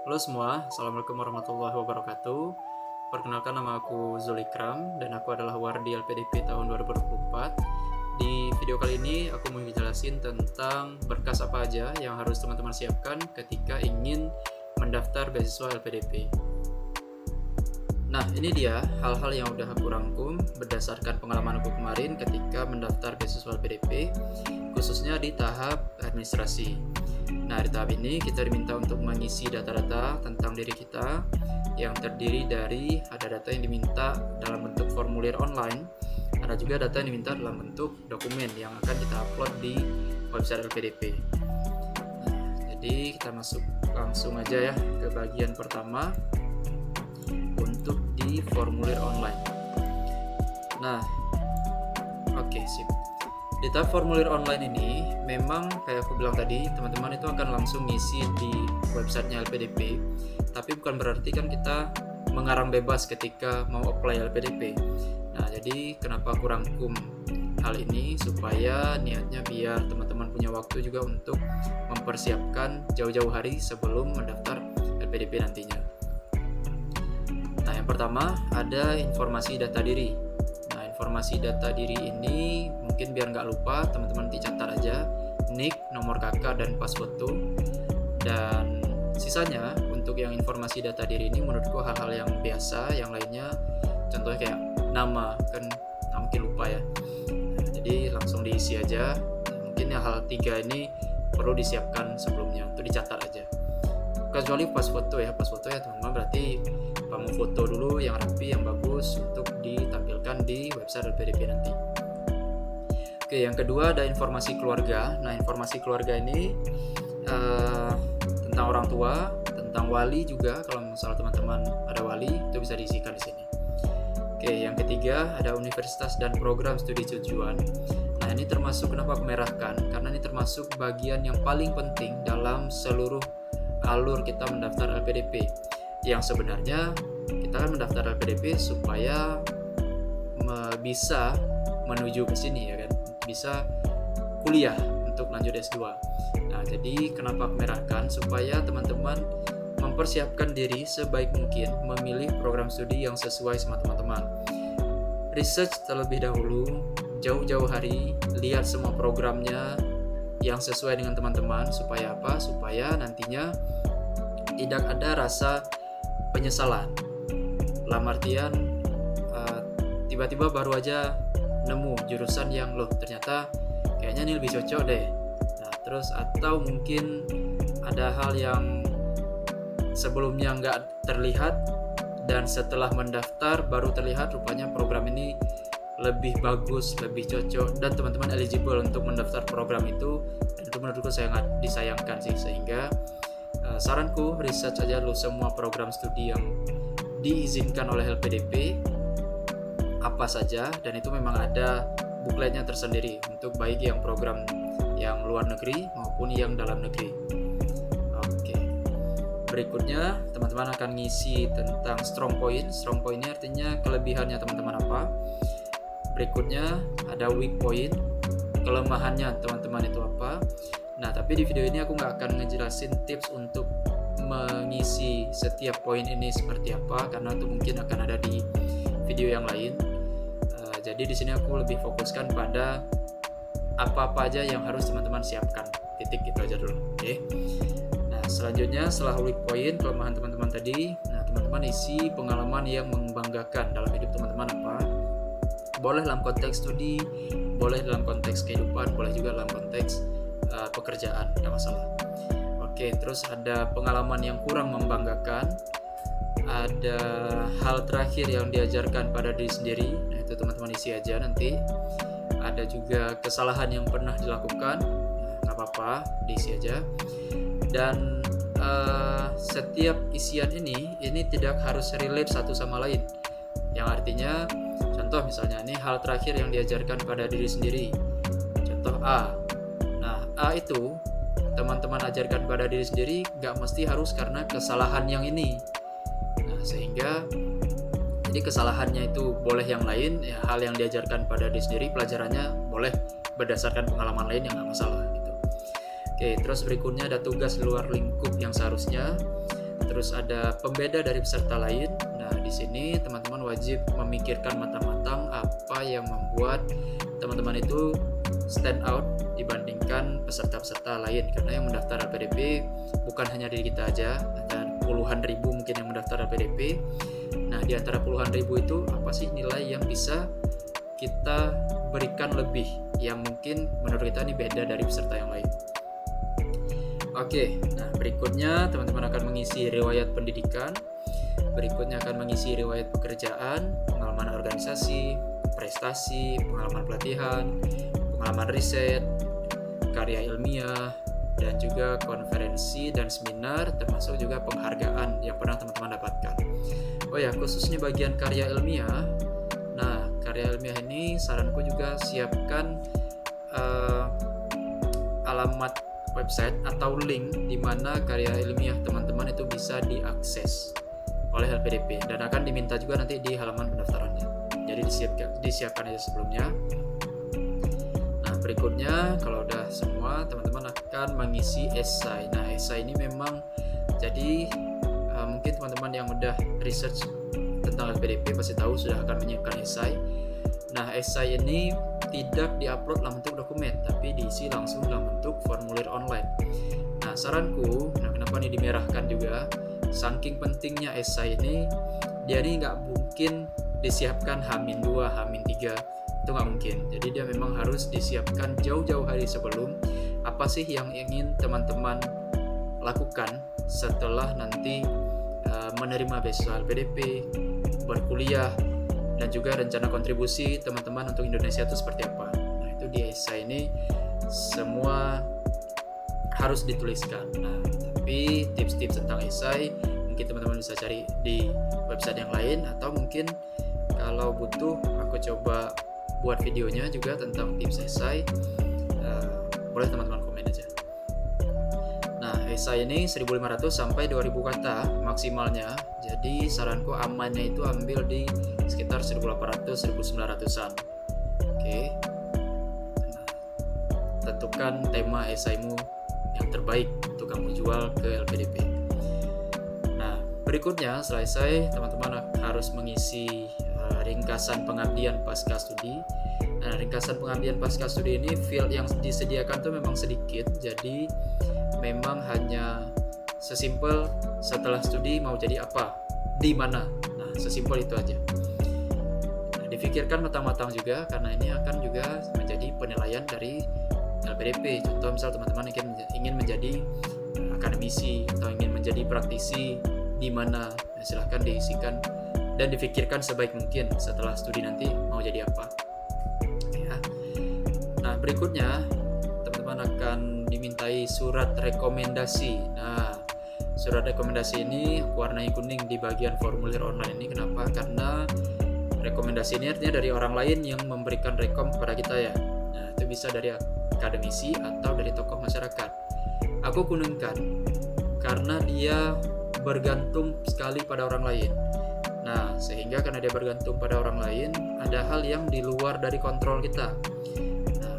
Halo semua, Assalamualaikum warahmatullahi wabarakatuh. Perkenalkan, nama aku Zulikram dan aku adalah Wardi LPDP tahun 2024. Di video kali ini aku mau jelasin tentang berkas apa aja yang harus teman-teman siapkan ketika ingin mendaftar beasiswa LPDP. Nah, ini dia hal-hal yang udah aku rangkum berdasarkan pengalaman aku kemarin ketika mendaftar beasiswa LPDP, khususnya di tahap administrasi. Nah, di tahap ini kita diminta untuk mengisi data-data tentang diri kita yang terdiri dari ada data yang diminta dalam bentuk formulir online, ada juga data yang diminta dalam bentuk dokumen yang akan kita upload di website LPDP. Jadi kita masuk langsung aja ya ke bagian pertama untuk di formulir online. Nah, oke, sip. Di tahap formulir online ini, memang kayak aku bilang tadi, teman-teman itu akan langsung ngisi di websitenya LPDP. Tapi bukan berarti kan kita mengarang bebas ketika mau apply LPDP. Nah, jadi kenapa aku rangkum hal ini supaya niatnya biar teman-teman punya waktu juga untuk mempersiapkan jauh-jauh hari sebelum mendaftar LPDP nantinya. Nah, yang pertama ada informasi data diri. Informasi data diri ini mungkin biar nggak lupa, teman-teman dicatat aja nick, nomor kakak, dan pas foto. Dan sisanya untuk yang informasi data diri ini menurutku hal-hal yang biasa, yang lainnya contohnya kayak nama, kan mungkin lupa ya. Nah, jadi langsung diisi aja. Mungkin ya hal 3 ini perlu disiapkan sebelumnya, untuk dicatat aja. Kecuali pas foto ya teman-teman, berarti kamu foto dulu yang rapi, yang bagus untuk ditampilkan di website LPDP nanti. Oke, yang kedua ada informasi keluarga. Nah, informasi keluarga ini tentang orang tua, tentang wali juga. Kalau misalnya teman-teman ada wali, itu bisa diisikan di sini. Oke, yang ketiga ada universitas dan program studi tujuan. Nah, ini termasuk, kenapa aku merahkan? Karena ini termasuk bagian yang paling penting dalam seluruh alur kita mendaftar LPDP. Yang sebenarnya kita kan mendaftar LPDP supaya bisa menuju ke sini ya kan, bisa kuliah untuk lanjut S2. Nah, jadi kenapa aku merahkan? Supaya teman-teman mempersiapkan diri sebaik mungkin memilih program studi yang sesuai sama teman-teman. Research terlebih dahulu, jauh-jauh hari, lihat semua programnya yang sesuai dengan teman-teman. Supaya apa? Supaya nantinya tidak ada rasa penyesalan. Dalam artian tiba-tiba baru aja nemu jurusan yang ternyata kayaknya ini lebih cocok deh. Nah, terus atau mungkin ada hal yang sebelumnya nggak terlihat dan setelah mendaftar baru terlihat rupanya program ini lebih bagus, lebih cocok, dan teman-teman eligible untuk mendaftar program itu. Dan itu menurutku sangat disayangkan sih. Sehingga saranku, research aja dulu semua program studi yang diizinkan oleh LPDP apa saja, dan itu memang ada bukletnya tersendiri untuk baik yang program yang luar negeri maupun yang dalam negeri. Oke. Berikutnya teman-teman akan ngisi tentang strong point. Strong point ini artinya kelebihannya teman-teman apa. Berikutnya ada weak point, kelemahannya teman-teman itu apa. Nah, tapi di video ini aku nggak akan ngejelasin tips untuk mengisi setiap poin ini seperti apa, karena itu mungkin akan ada di video yang lain. Jadi di sini aku lebih fokuskan pada apa-apa aja yang harus teman-teman siapkan. Titik itu aja dulu. Oke. Nah, selanjutnya setelah weak point, kelemahan teman-teman tadi, nah teman-teman isi pengalaman yang membanggakan dalam hidup teman-teman apa. Boleh dalam konteks studi, boleh dalam konteks kehidupan, boleh juga dalam konteks pekerjaan, nggak masalah. Oke, terus ada pengalaman yang kurang membanggakan, ada hal terakhir yang diajarkan pada diri sendiri. Nah, itu teman-teman isi aja nanti. Ada juga kesalahan yang pernah dilakukan, nggak apa-apa, diisi aja. Dan setiap isian ini tidak harus relate satu sama lain. Yang artinya, contoh misalnya ini hal terakhir yang diajarkan pada diri sendiri. Contoh A. Nah, A itu teman-teman ajarkan pada diri sendiri nggak mesti harus karena kesalahan yang ini. Nah, sehingga jadi kesalahannya itu boleh yang lain, ya, hal yang diajarkan pada diri sendiri, pelajarannya boleh berdasarkan pengalaman lain, yang nggak masalah gitu. Oke, terus berikutnya ada tugas di luar lingkup yang seharusnya. terus ada pembeda dari peserta lain. Nah, di sini teman-teman wajib memikirkan matang-matang apa yang membuat teman-teman itu stand out dibandingkan peserta-peserta lain, karena yang mendaftar LPDP bukan hanya diri kita aja, ada puluhan ribu mungkin yang mendaftar LPDP. Nah, di antara puluhan ribu itu apa sih nilai yang bisa kita berikan lebih yang mungkin menurut kita ini beda dari peserta yang lain. Oke, nah berikutnya teman-teman akan mengisi riwayat pendidikan, berikutnya akan mengisi riwayat pekerjaan, pengalaman organisasi, prestasi, pengalaman pelatihan, pengalaman riset, karya ilmiah, dan juga konferensi dan seminar, termasuk juga penghargaan yang pernah teman-teman dapatkan. Oh ya, khususnya bagian karya ilmiah. Nah, karya ilmiah ini saranku juga siapkan alamat website atau link di mana karya ilmiah teman-teman itu bisa diakses oleh LPDP, dan akan diminta juga nanti di halaman pendaftarannya. Jadi disiapkan aja sebelumnya. Nah, berikutnya kalau udah semua, teman-teman akan mengisi esai. Nah, esai ini memang jadi mungkin teman-teman yang udah research tentang LPDP pasti tahu sudah akan menyiapkan esai. Nah, esai ini tidak diupload dalam bentuk dokumen, tapi diisi langsung dalam bentuk formulir online. Nah, saranku, kenapa ini dimerahkan juga, saking pentingnya esai ini, dia ini nggak mungkin disiapkan H-2, H-3, itu nggak mungkin. Jadi dia memang harus disiapkan jauh-jauh hari sebelum. Apa sih yang ingin teman-teman lakukan setelah nanti menerima beasiswa LPDP, berkuliah, dan juga rencana kontribusi teman-teman untuk Indonesia itu seperti apa. Nah, itu di esai ini semua harus dituliskan. Nah, tapi tips-tips tentang esai mungkin teman-teman bisa cari di website yang lain, atau mungkin kalau butuh aku coba buat videonya juga tentang tips esai. Boleh teman-teman komen aja. Nah, esai ini 1.500 sampai 2.000 kata maksimalnya. Jadi saranku amannya itu ambil di sekitar 1.800-1.900an. Oke. Nah, tentukan tema esaimu yang terbaik untuk kamu jual ke LPDP. Nah, berikutnya setelah esai, teman-teman harus mengisi ringkasan pengabdian pasca studi. Nah, ringkasan pengabdian pasca studi ini field yang disediakan tuh memang sedikit, jadi memang hanya sesimpel setelah studi mau jadi apa, di mana. Nah, sesimpel itu aja. Nah, difikirkan matang-matang juga, karena ini akan juga menjadi penilaian dari LPDP. Contoh misal teman-teman ingin menjadi akademisi atau ingin menjadi praktisi di mana, nah, silahkan diisikan dan difikirkan sebaik mungkin setelah studi nanti mau jadi apa. Ya. Nah, berikutnya teman-teman akan dimintai surat rekomendasi. Nah, surat rekomendasi ini warnanya kuning di bagian formulir online ini. Kenapa? Karena rekomendasi ini artinya dari orang lain yang memberikan rekom kepada kita ya. Nah, itu bisa dari akademisi atau dari tokoh masyarakat. Aku kuningkan karena dia bergantung sekali pada orang lain. Nah, sehingga karena dia bergantung pada orang lain, ada hal yang di luar dari kontrol kita. Nah,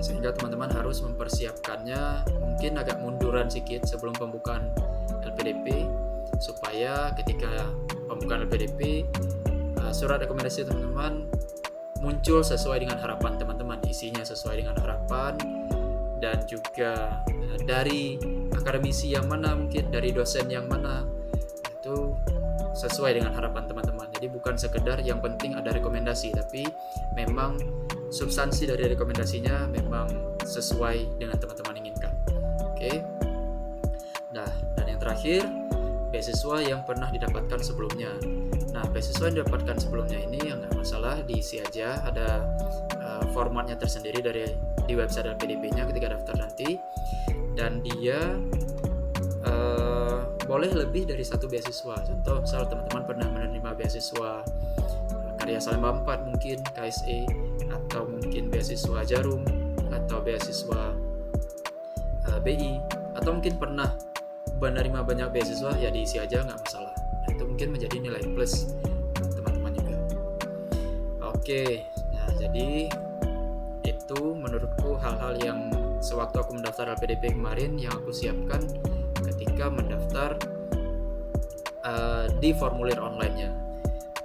sehingga teman-teman harus mempersiapkannya mungkin agak munduran sedikit sebelum pembukaan LPDP, supaya ketika pembukaan LPDP, surat rekomendasi teman-teman muncul sesuai dengan harapan teman-teman, isinya sesuai dengan harapan, dan juga dari akademisi yang mana, mungkin dari dosen yang mana, itu sesuai dengan harapan teman-teman. Jadi bukan sekedar yang penting ada rekomendasi, tapi memang substansi dari rekomendasinya memang sesuai dengan teman-teman inginkan. Oke. Nah, dan yang terakhir, beasiswa yang pernah didapatkan sebelumnya. Nah, beasiswa yang didapatkan sebelumnya ini yang nggak masalah, diisi aja. Ada formatnya tersendiri di website LPDP-nya ketika daftar nanti, dan dia boleh lebih dari satu beasiswa. Contoh, misal teman-teman pernah menerima beasiswa Karya Salemba 4 mungkin, KSE, atau mungkin beasiswa Jarum, atau beasiswa BI, atau mungkin pernah menerima banyak beasiswa, ya diisi aja, nggak masalah. Nah, itu mungkin menjadi nilai plus teman-teman juga. Oke, nah jadi itu menurutku hal-hal yang sewaktu aku mendaftar LPDP kemarin yang aku siapkan ketika mendaftar di formulir online-nya.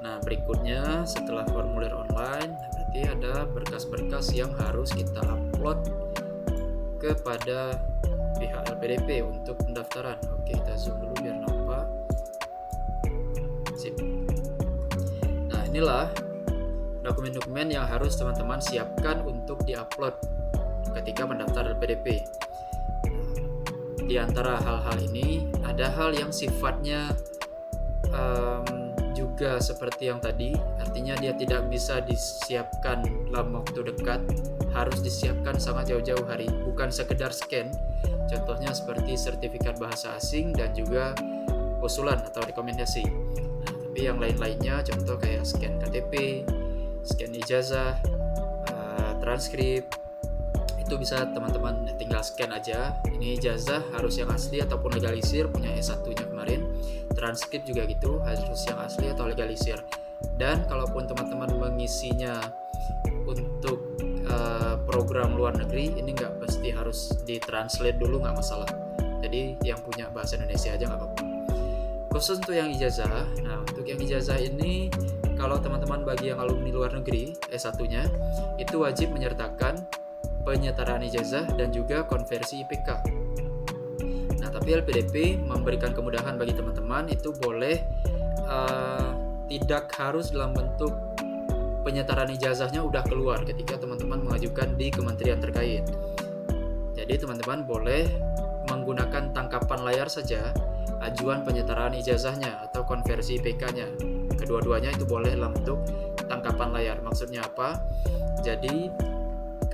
Nah, berikutnya setelah formulir online, berarti ada berkas-berkas yang harus kita upload kepada pihak LPDP untuk pendaftaran. Oke, kita zoom dulu biar nampak. Sip. Nah, inilah dokumen-dokumen yang harus teman-teman siapkan untuk diupload ketika mendaftar LPDP. Di antara hal-hal ini ada hal yang sifatnya juga seperti yang tadi, artinya dia tidak bisa disiapkan dalam waktu dekat, harus disiapkan sangat jauh-jauh hari, bukan sekedar scan. Contohnya seperti sertifikat bahasa asing dan juga usulan atau rekomendasi. Nah, tapi yang lain-lainnya contoh kayak scan KTP, scan ijazah, transkrip, itu bisa teman-teman tinggal scan aja. Ini ijazah harus yang asli ataupun legalisir, punya S1-nya kemarin. Transkrip juga gitu, harus yang asli atau legalisir. Dan kalaupun teman-teman mengisinya untuk program luar negeri, ini nggak pasti harus ditranslate dulu, nggak masalah. Jadi yang punya bahasa Indonesia aja nggak apa-apa. Khusus untuk yang ijazah, nah untuk yang ijazah ini, kalau teman-teman bagi yang alumni luar negeri S1-nya, itu wajib menyertakan penyetaraan ijazah dan juga konversi IPK. Nah, tapi LPDP memberikan kemudahan bagi teman-teman, itu boleh tidak harus dalam bentuk penyetaraan ijazahnya udah keluar ketika teman-teman mengajukan di kementerian terkait. Jadi teman-teman boleh menggunakan tangkapan layar saja ajuan penyetaraan ijazahnya atau konversi IPK-nya. Kedua-duanya itu boleh dalam bentuk tangkapan layar. Maksudnya apa? Jadi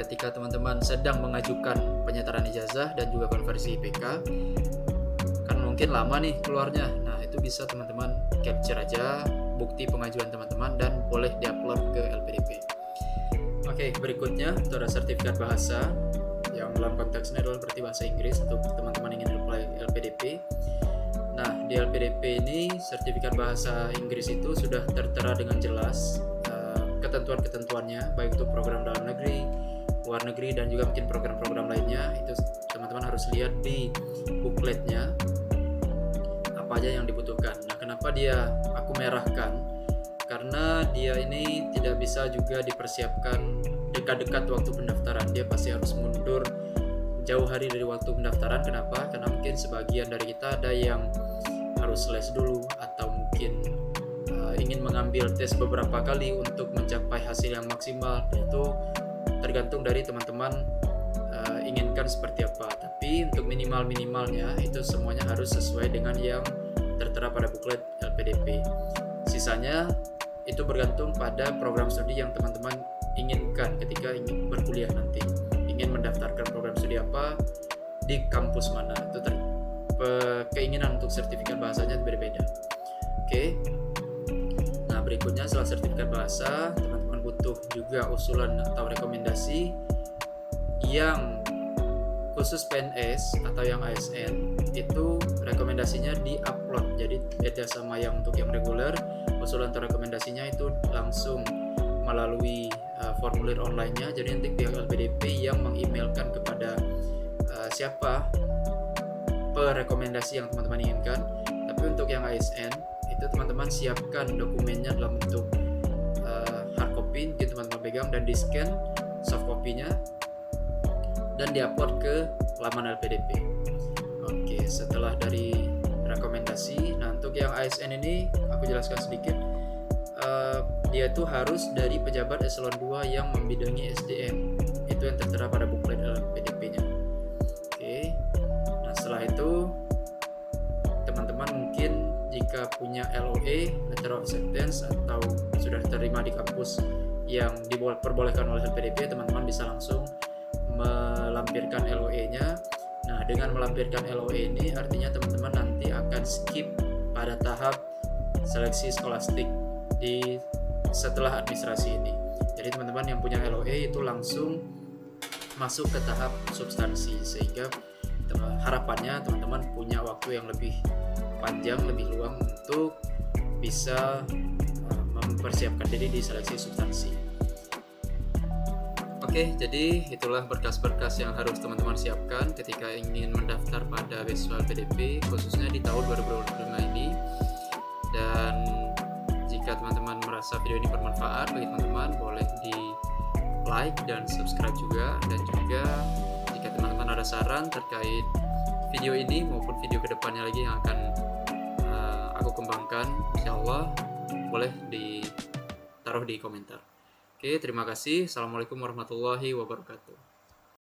ketika teman-teman sedang mengajukan penyetaraan ijazah dan juga konversi IPK, kan mungkin lama nih keluarnya. Nah, itu bisa teman-teman capture aja bukti pengajuan teman-teman dan boleh diupload ke LPDP. Oke, berikutnya itu ada sertifikat bahasa yang dalam konteks ini adalah berarti bahasa Inggris untuk teman-teman ingin apply LPDP. Nah, di LPDP ini sertifikat bahasa Inggris itu sudah tertera dengan jelas ketentuan-ketentuannya, baik itu program dalam negeri, luar negeri, dan juga mungkin program-program lainnya. Itu teman-teman harus lihat di bookletnya apa aja yang dibutuhkan. Nah, kenapa aku merahkan? Karena dia ini tidak bisa juga dipersiapkan dekat-dekat waktu pendaftaran. Dia pasti harus mundur jauh hari dari waktu pendaftaran. Kenapa? Karena mungkin sebagian dari kita ada yang harus les dulu, atau mungkin ingin mengambil tes beberapa kali untuk mencapai hasil yang maksimal. Itu tergantung dari teman-teman inginkan seperti apa. Tapi untuk minimalnya itu semuanya harus sesuai dengan yang tertera pada buklet LPDP. Sisanya itu bergantung pada program studi yang teman-teman inginkan ketika ingin berkuliah nanti. Ingin mendaftarkan program studi apa di kampus mana, itu keinginan untuk sertifikat bahasanya berbeda. Oke. Nah, berikutnya setelah sertifikat bahasa, teman-teman butuh juga usulan atau rekomendasi yang khusus PNS atau yang ASN, itu rekomendasinya di-upload. Jadi beda sama yang untuk yang reguler, usulan atau rekomendasinya itu langsung melalui formulir online-nya. Jadi nanti pihak LPDP yang mengemailkan kepada siapa rekomendasi yang teman-teman inginkan. Tapi untuk yang ASN itu teman-teman siapkan dokumennya dalam bentuk hard copy, mungkin teman-teman pegang dan di scan soft copy-nya dan diupload ke laman LPDP. Oke, setelah dari rekomendasi, nah untuk yang ASN ini aku jelaskan sedikit. Dia itu harus dari pejabat eselon 2 yang membidangi SDM. Itu yang tertera pada buklet LPDP-nya. Oke. Nah, setelah itu teman-teman mungkin jika punya LOE, Letter of Acceptance, atau sudah diterima di kampus yang diperbolehkan oleh LPDP, teman-teman bisa langsung melampirkan LOE-nya. Nah, dengan melampirkan LOE ini artinya teman-teman nanti akan skip pada tahap seleksi skolastik di setelah administrasi ini. Jadi teman-teman yang punya LOE itu langsung masuk ke tahap substansi, sehingga harapannya teman-teman punya waktu yang lebih panjang, lebih luang untuk bisa mempersiapkan diri di seleksi substansi. Oke, jadi itulah berkas-berkas yang harus teman-teman siapkan ketika ingin mendaftar pada beasiswa LPDP, khususnya di tahun 2025 ini. Dan jika teman-teman merasa video ini bermanfaat bagi teman-teman, boleh di like dan subscribe juga. Dan juga jika teman-teman ada saran terkait video ini maupun video kedepannya lagi yang akan aku kembangkan, insyaallah boleh ditaruh di komentar. Oke, terima kasih. Assalamualaikum warahmatullahi wabarakatuh.